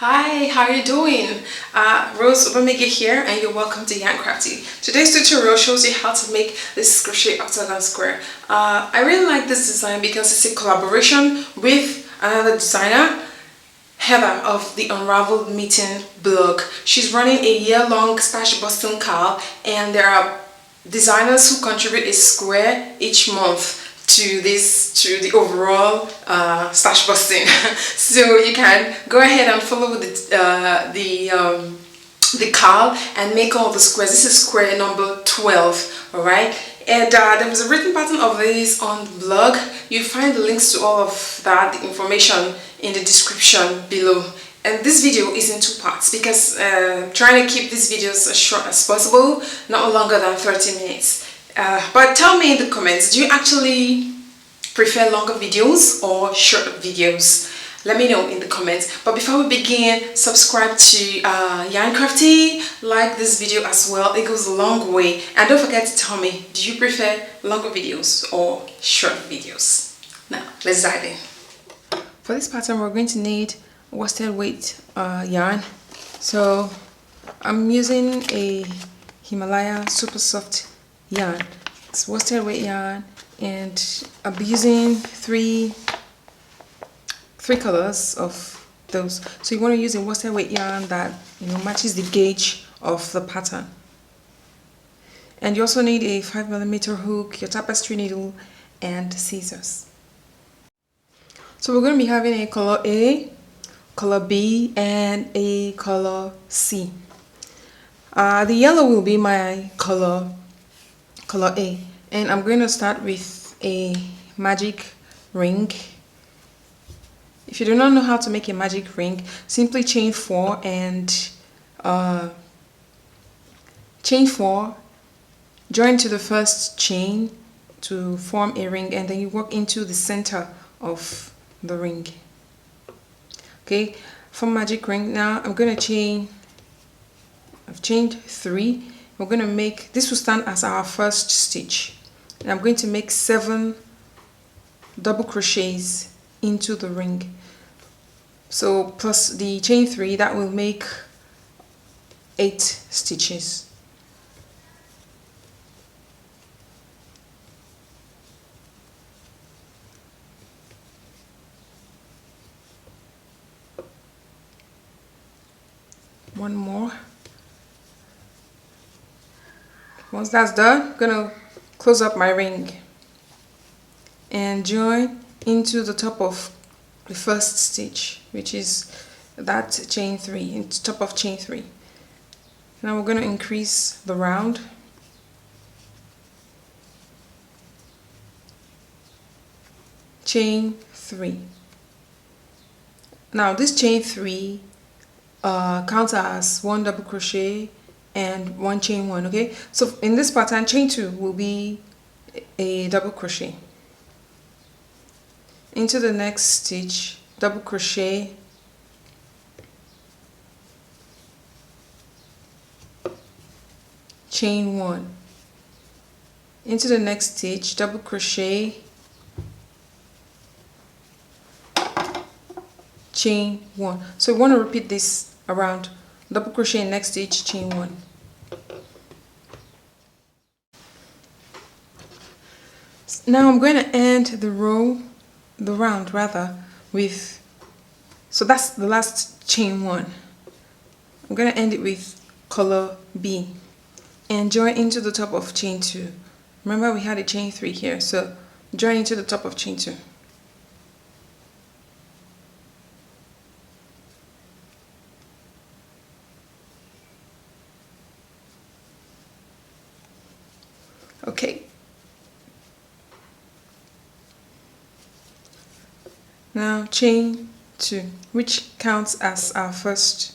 Hi, how are you doing? Rose Obamege here, and you're welcome to Yarn Craftee. Today's tutorial shows you how to make this crochet octagon square. I really like this design because it's a collaboration with another designer, Heather of the Unraveled Mitten blog. She's running a year-long Stash Busting Call, and there are designers who contribute a square each month to the overall stash busting. So you can go ahead and follow the call and make all the squares. This is square number 12, all right? And there was a written pattern of this on the blog. You find the links to all of that, the information, in the description below. And this video is in two parts because I'm trying to keep these videos as short as possible, not longer than 30 minutes. But tell me in the comments, do you actually prefer longer videos or short videos? Let me know in the comments. But before we begin, subscribe to Yarn Craftee, like this video as well. It goes a long way. And don't forget to tell me, do you prefer longer videos or short videos? Now, let's dive in. For this pattern, we're going to need worsted weight yarn. So I'm using a Himalaya Super Soft yarn. It's worsted weight yarn, and I'll be using three colors of those. So you want to use a worsted weight yarn that matches the gauge of the pattern. And you also need a 5mm hook, your tapestry needle, and scissors. So we're going to be having a Col A, Col B, and a Col C. The yellow will be my Col A, and I'm going to start with a magic ring. If you do not know how to make a magic ring, simply chain 4 and join to the first chain to form a ring, and then you work into the center of the ring. Okay, for magic ring now I'm going to chain. I've chained 3. We're going to make this will stand as our first stitch, and I'm going to make 7 double crochets into the ring. So plus the chain 3, that will make 8 stitches. One more. Once that's done, I'm gonna close up my ring and join into the top of the first stitch, which is that chain 3, into top of chain 3. Now we're gonna increase the round. Chain 3. Now this chain 3 counts as 1 double crochet and 1 chain 1. Okay, so in this pattern, chain 2 will be a double crochet. Into the next stitch, double crochet, chain 1. Into the next stitch, double crochet, chain 1. So we want to repeat this around. Double crochet, next stitch, chain 1. Now I'm going to end the round with, so that's the last chain 1. I'm going to end it with Col B and join into the top of chain 2. Remember we had a chain 3 here, so join into the top of chain 2. Okay. Now chain 2, which counts as our first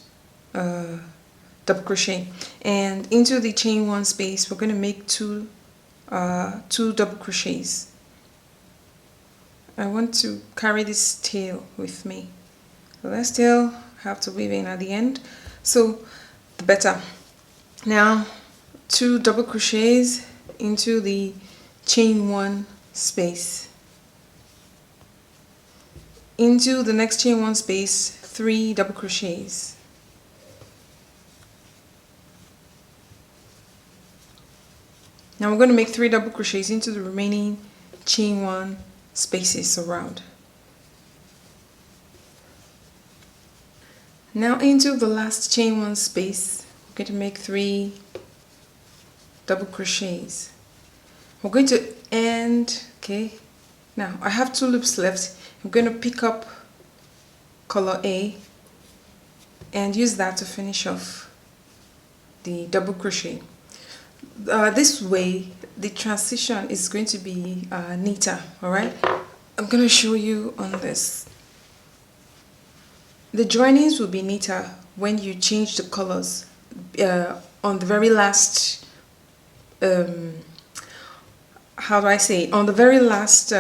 double crochet, and into the chain 1 space we're going to make two double crochets. I want to carry this tail with me. The last tail have to weave in at the end, so the better. Now 2 double crochets into the chain 1 space. Into the next chain 1 space, 3 double crochets. Now we're going to make 3 double crochets into the remaining chain 1 spaces around. Now into the last chain 1 space, we're going to make 3 double crochets. We're going to end, okay, now I have 2 loops left. I'm going to pick up Col A and use that to finish off the double crochet. This way the transition is going to be neater. Alright, I'm going to show you on this. The joinings will be neater when you change the colors on the very last how do I say, on the very last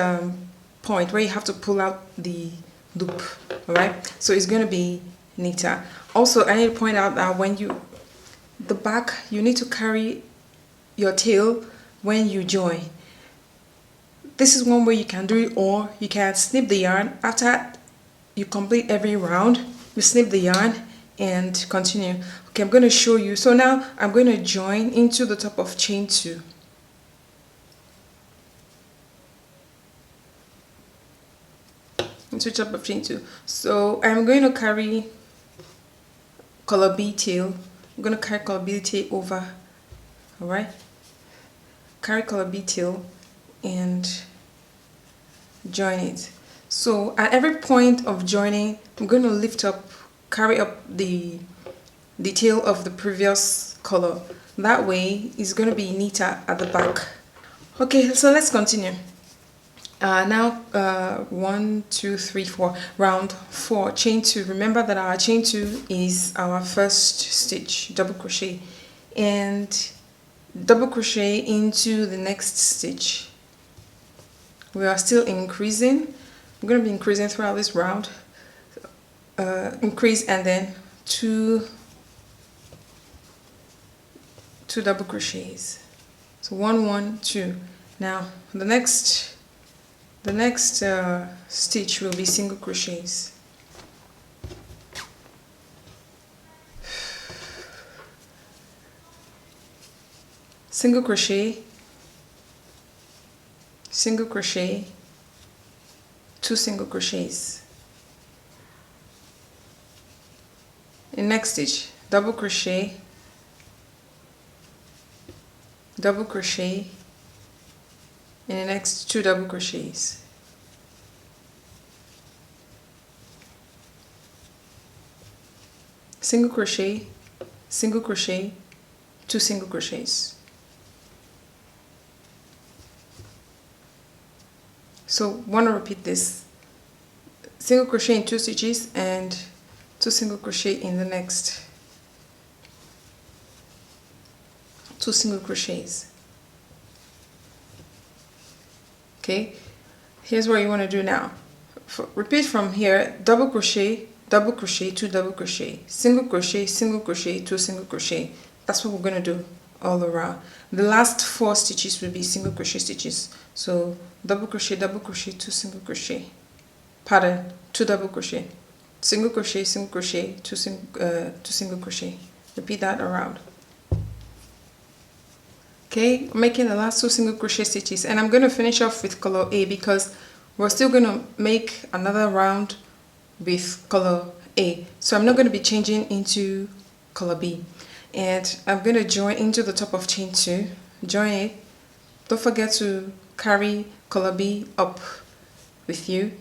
point where you have to pull out the loop. Alright, so it's going to be neater. Also, I need to point out that when the back, you need to carry your tail when you join. This is one way you can do it, or you can snip the yarn. After you complete every round, you snip the yarn and continue. Okay, I'm going to show you. So now I'm going to join into the top of chain 2. Into top of chain 2. So I'm going to carry Col B tail. I'm going to carry Col B tail over. Alright, carry Col B tail and join it. So at every point of joining, I'm going to lift up, carry up the tail of the previous color. That way it's going to be neater at the back. Okay, so let's continue. Now 1, 2, 3, 4, round 4, chain 2. Remember that our chain 2 is our first stitch, double crochet, and double crochet into the next stitch. We are still increasing. I'm going to be increasing throughout this round. Increase and then two double crochets. So 1, 1, 2. Now the next stitch will be single crochets. Single crochet, single crochet, 2 single crochets. In next stitch, double crochet, double crochet, in the next 2 double crochets. Single crochet, single crochet, 2 single crochets. So want to repeat this: single crochet in 2 stitches and 2 single crochet in the next 2 single crochets. Okay, here's what you want to do now. Repeat from here: double crochet, 2 double crochet, single crochet, 2 single crochet. That's what we're going to do all around. The last 4 stitches will be single crochet stitches. So double crochet, 2 single crochet, pardon, 2 double crochet, single crochet, 2 single crochet. Repeat that around. Okay, I'm making the last 2 single crochet stitches, and I'm going to finish off with Col A because we're still going to make another round with Col A. So I'm not going to be changing into Col B. And I'm going to join into the top of chain 2. Join it. Don't forget to carry Col B up with you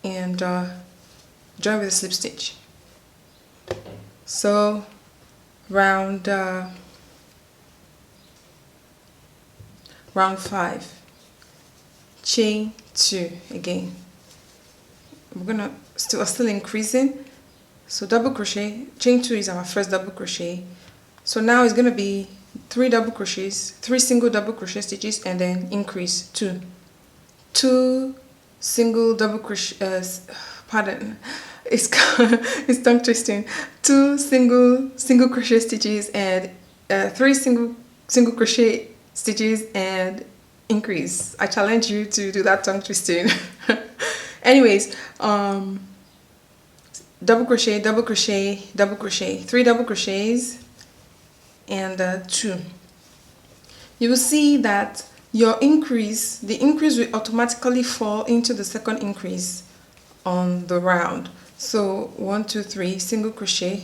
and join with a slip stitch. So round 5, chain 2 again. We're still increasing. So double crochet, chain 2 is our first double crochet. So now it's going to be 3 double crochets, 3 single double crochet stitches, and then increase 2 single double crochet, pardon, it's tongue twisting, 2 single crochet stitches and 3 single crochet stitches and increase. I challenge you to do that tongue twisting. Anyways, double crochet, double crochet, double crochet, 3 double crochets, and 2. You will see that your increase, the increase will automatically fall into the second increase on the round. So 1, 2, 3 single crochet,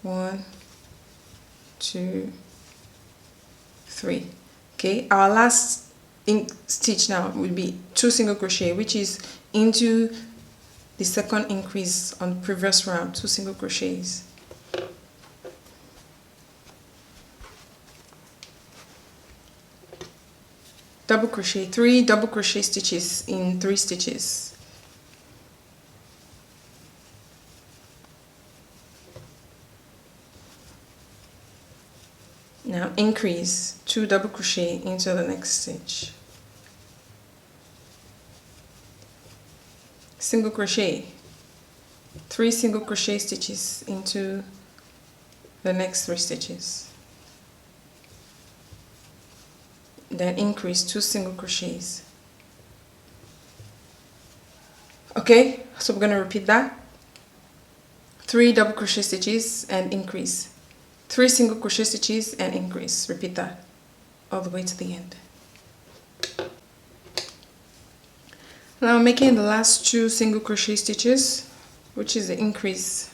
1, 2, 3. Okay, our last stitch now will be 2 single crochet, which is into the second increase on the previous round, 2 single crochets. Double crochet, 3 double crochet stitches in 3 stitches. Now increase 2 double crochet into the next stitch. Single crochet, 3 single crochet stitches into the next 3 stitches. Then increase 2 single crochets. Okay, so we're going to repeat that. 3 double crochet stitches and increase. 3 single crochet stitches and increase. Repeat that all the way to the end. Now I'm making the last 2 single crochet stitches, which is the increase.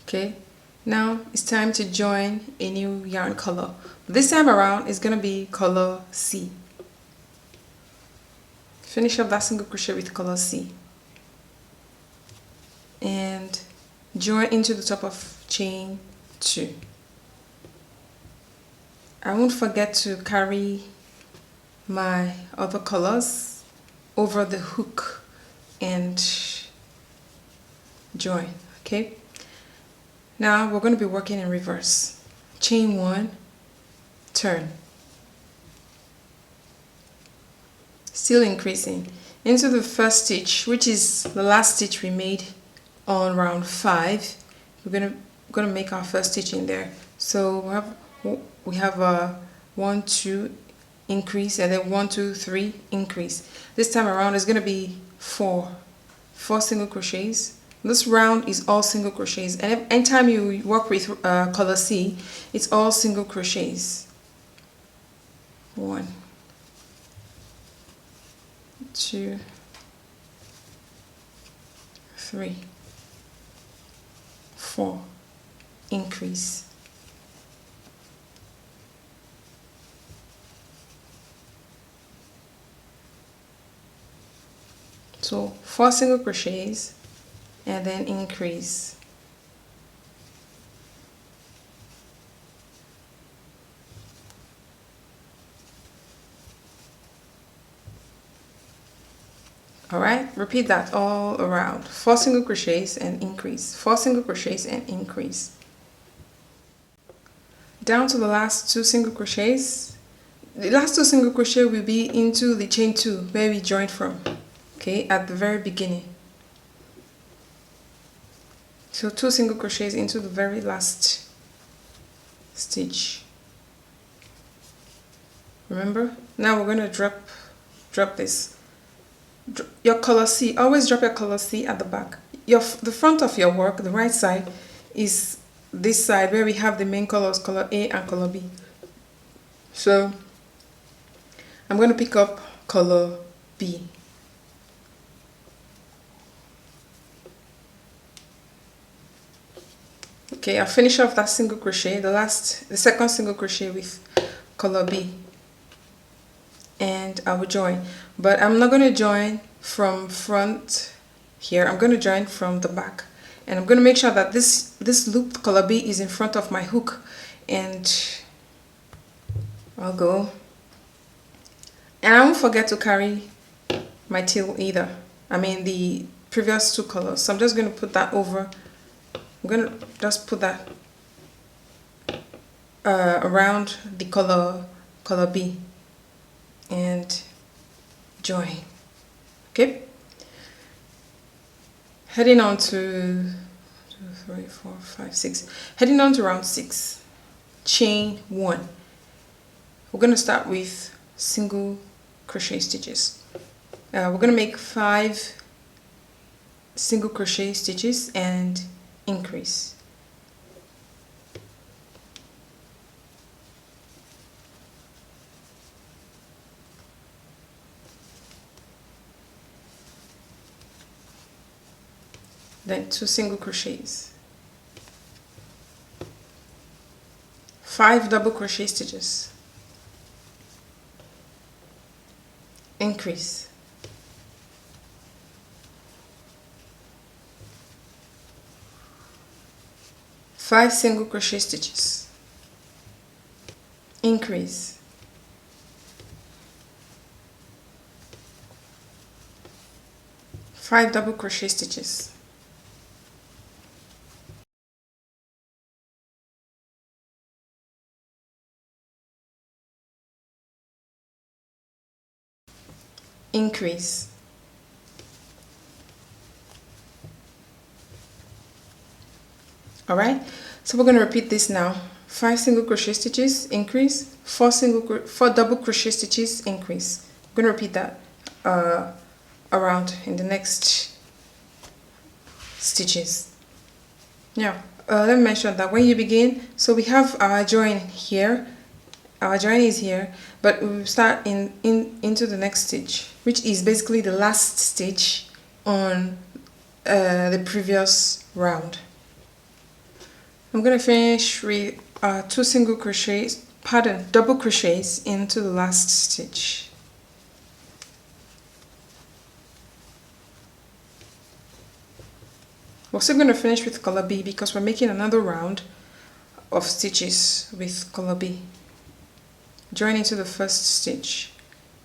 Okay, now it's time to join a new yarn color. This time around it's gonna be color C. Finish up that single crochet with color C and join into the top of chain 2. I won't forget to carry my other colors over the hook and join. Okay, now we're going to be working in reverse. Chain 1, turn, still increasing into the first stitch, which is the last stitch we made on round 5. We're gonna make our first stitch in there. So we have a 1, 2 increase, and then 1, 2, 3 increase. This time around is gonna be 4 single crochets. This round is all single crochets, and anytime you work with color C, it's all single crochets. 1, 2, 3, 4, increase. So 4 single crochets and then increase. Alright, repeat that all around. 4 single crochets and increase. 4 single crochets and increase. Down to the last 2 single crochets. The last 2 single crochet will be into the chain 2 where we joined from. Okay, at the very beginning. So 2 single crochets into the very last stitch. Remember? Now we're going to drop this. Your color C, always drop your color C at the back. The front of your work, the right side, is this side where we have the main colors, color A and color B. So I'm going to pick up color B. Okay, I'll finish off that single crochet, the second single crochet with color B, and I will join. But I'm not going to join from front here. I'm going to join from the back, and I'm going to make sure that this looped color B is in front of my hook, and I'll go. And I won't forget to carry my tail either. I mean the previous 2 colors. So I'm just going to put that over. I'm going to just put that around the color B and join. Okay, heading on to 2, 3, 4, 5, 6. Heading on to round 6. Chain 1. We're going to start with single crochet stitches. We're going to make 5 single crochet stitches and increase. Then 2 single crochets, 5 double crochet stitches, increase, 5 single crochet stitches, increase, 5 double crochet stitches, increase, all right, so we're going to repeat this now. 5 single crochet stitches, increase, 4 double crochet stitches, increase. I'm going to repeat that around in the next stitches. Now let me mention that when you begin, so we have our join here, our join is here, but we will start into the next stitch, which is basically the last stitch on the previous round. I'm going to finish with 2 single crochets, double crochets into the last stitch. We're still going to finish with Col B because we're making another round of stitches with Col B. Join into the first stitch.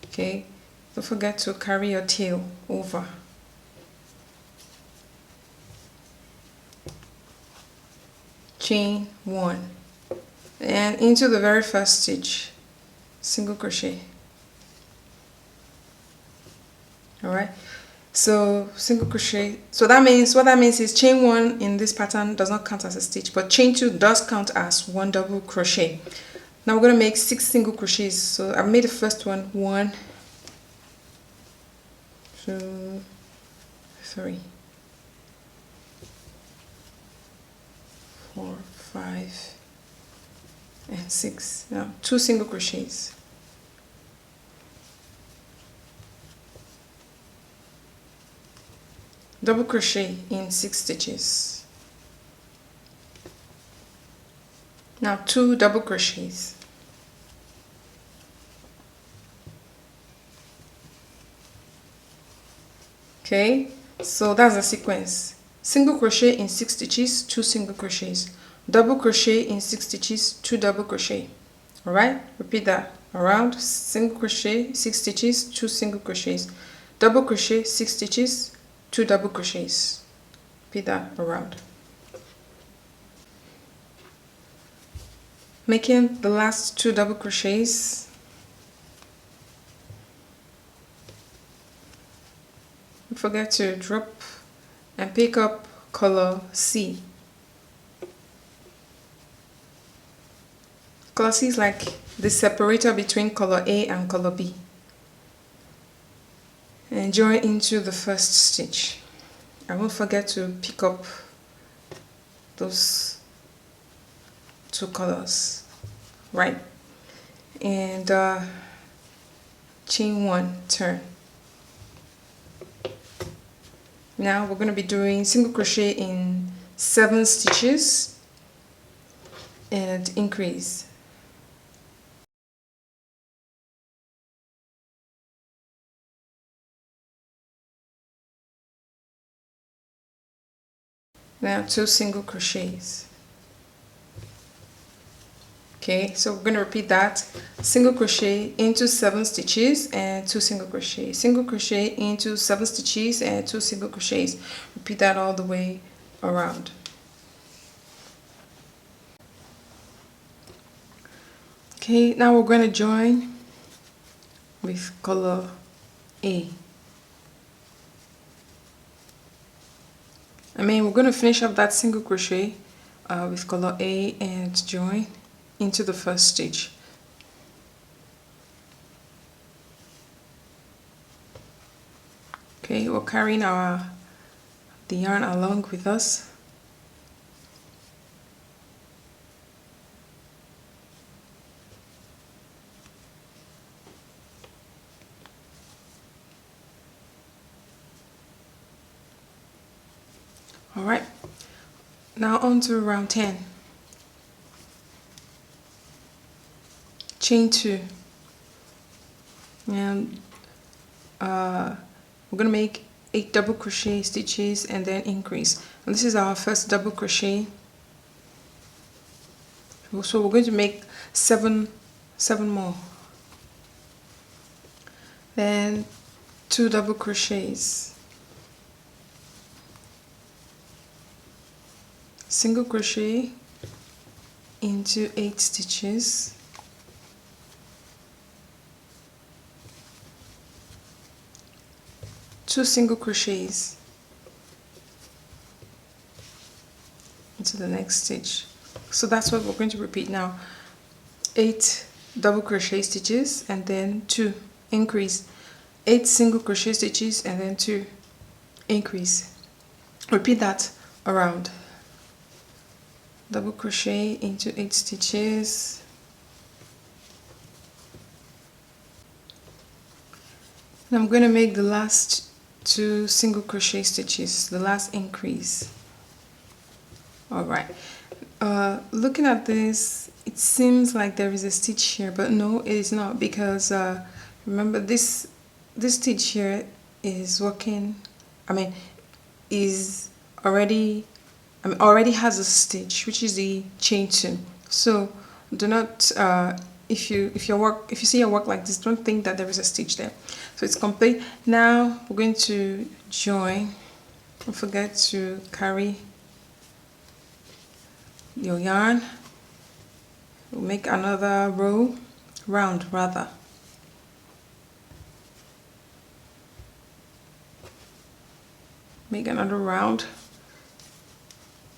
Okay, don't forget to carry your tail over. Chain 1 and into the very first stitch, single crochet. All right, so single crochet, so that means what that means is chain 1 in this pattern does not count as a stitch, but chain 2 does count as 1 double crochet. Now we're going to make 6 single crochets. So I made the first one, 1, 2, 3, 4, 5 and 6. Now 2 single crochets, double crochet in 6 stitches. Now 2 double crochets, okay, so that's the sequence. Single crochet in 6 stitches, 2 single crochets, double crochet in 6 stitches, 2 double crochet. All right, repeat that around. Single crochet 6 stitches, 2 single crochets, double crochet 6 stitches, 2 double crochets. Repeat that around. Making the last 2 double crochets, don't forget to drop and pick up Col C. Col C is like the separator between Col A and Col B, and join into the first stitch. I won't forget to pick up those 2 colors, right? And chain 1, turn. Now we're going to be doing single crochet in 7 stitches and increase. Now 2 single crochets. Okay, so we're going to repeat that. Single crochet into 7 stitches and 2 single crochets. Single crochet into 7 stitches and 2 single crochets. Repeat that all the way around. Okay, now we're going to join with Col A. We're going to finish up that single crochet with Col A and join into the first stitch. Okay, we're carrying the yarn along with us. All right, now on to round 10. Chain 2, and we're gonna make 8 double crochet stitches and then increase. And this is our first double crochet. So we're going to make seven more. Then 2 double crochets, single crochet into 8 stitches, two single crochets into the next stitch. So that's what we're going to repeat now. 8 double crochet stitches and then 2, increase. 8 single crochet stitches and then 2, increase. Repeat that around. Double crochet into 8 stitches, and I'm going to make the last 2 single crochet stitches, the last increase. All right, looking at this, it seems like there is a stitch here, but no, it is not, because remember this stitch here is working, is already has a stitch, which is the chain 2. So do not if you see your work like this, don't think that there is a stitch there. So it's complete. Now we're going to join. Don't forget to carry your yarn. We'll make another round rather. Make another round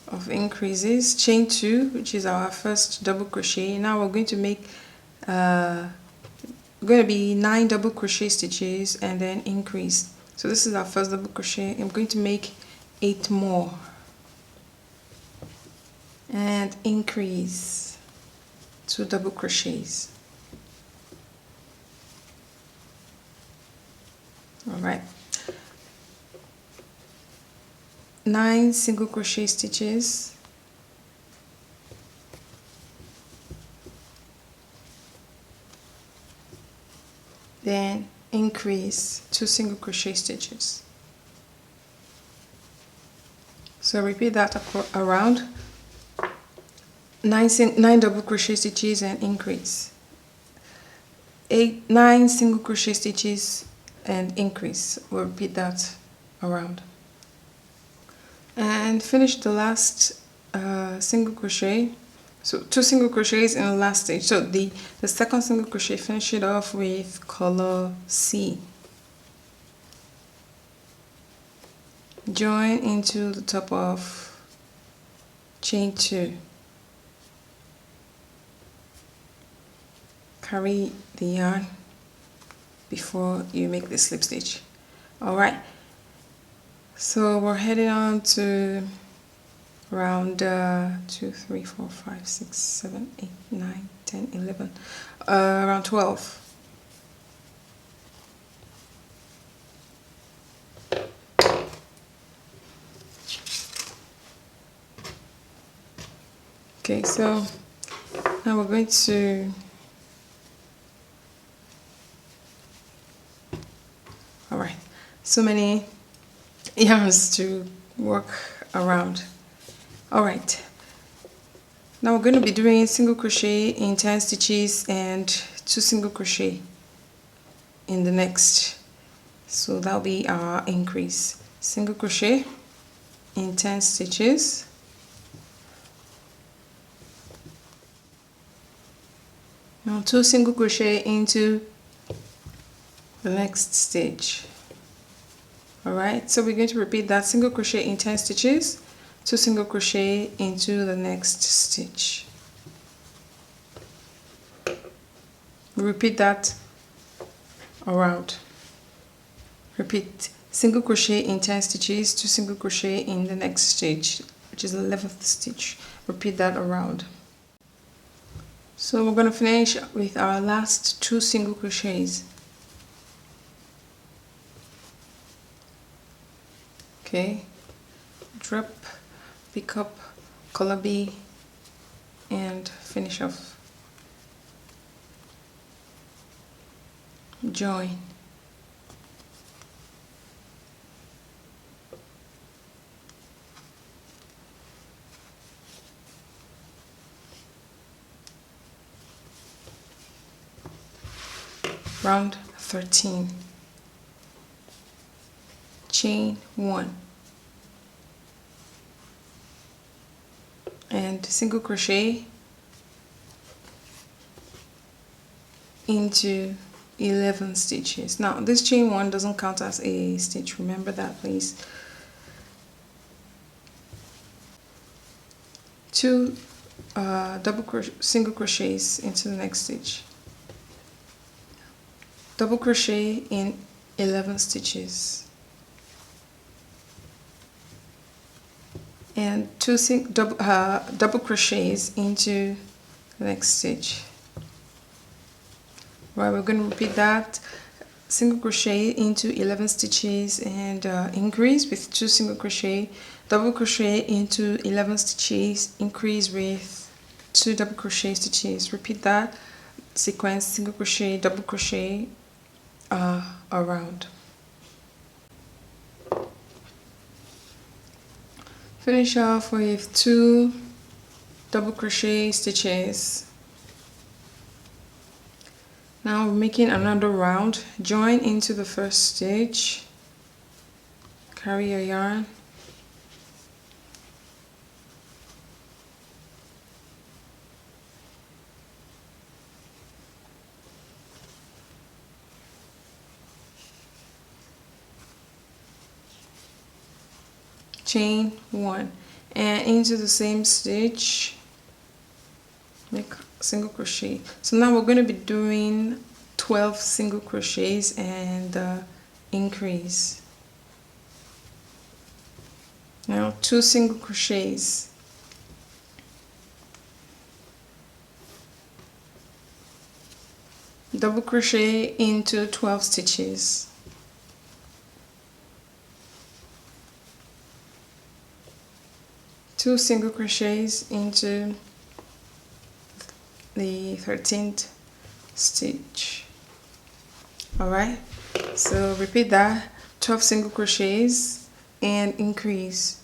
of increases, chain 2, which is our first double crochet. Now we're going to make going to be 9 double crochet stitches and then increase. So this is our first double crochet. I'm going to make 8 more and increase 2 double crochets. All right, 9 single crochet stitches, then increase 2 single crochet stitches. So repeat that around. 9 double crochet stitches and increase. 9 single crochet stitches and increase. We'll repeat that around. And finish the last single crochet. So 2 single crochets in the last stitch. So the second single crochet, finish it off with Col C. Join into the top of chain 2. Carry the yarn before you make the slip stitch. All right, so we're heading on to round 2, 3, 4, 5, 6, 7, 8, 9, 10, 11, around 12. Okay, so now we're going to so many yarns to work around. All right, now we're going to be doing single crochet in 10 stitches and 2 single crochet in the next. So that'll be our increase. Single crochet in 10 stitches, now 2 single crochet into the next stitch. Alright, so we're going to repeat that. Single crochet in 10 stitches, 2 single crochet into the next stitch. Repeat that around. Repeat single crochet in 10 stitches, 2 single crochet in the next stitch, which is the 11th stitch. Repeat that around. So we're going to finish with our last 2 single crochets. Okay, drop, pick up Col B and finish off. Join. Round 13. Chain 1 and single crochet into 11 stitches. Now this chain 1 doesn't count as a stitch, remember that please. 2 single crochets into the next stitch, double crochet in 11 stitches, and 2 double crochets into the next stitch. Right, we're going to repeat that. Single crochet into 11 stitches and increase with 2 single crochet, double crochet into 11 stitches, increase with 2 double crochet stitches. Repeat that sequence, single crochet, double crochet around. Finish off with 2 double crochet stitches. Now we're making another round. Join into the first stitch, carry your yarn, chain 1 and into the same stitch make single crochet. So now we're going to be doing 12 single crochets and increase. Now 2 single crochets, double crochet into 12 stitches, two single crochets into the 13th stitch. Alright, so repeat that, 12 single crochets and increase,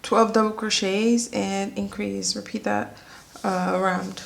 12 double crochets and increase. Repeat that around.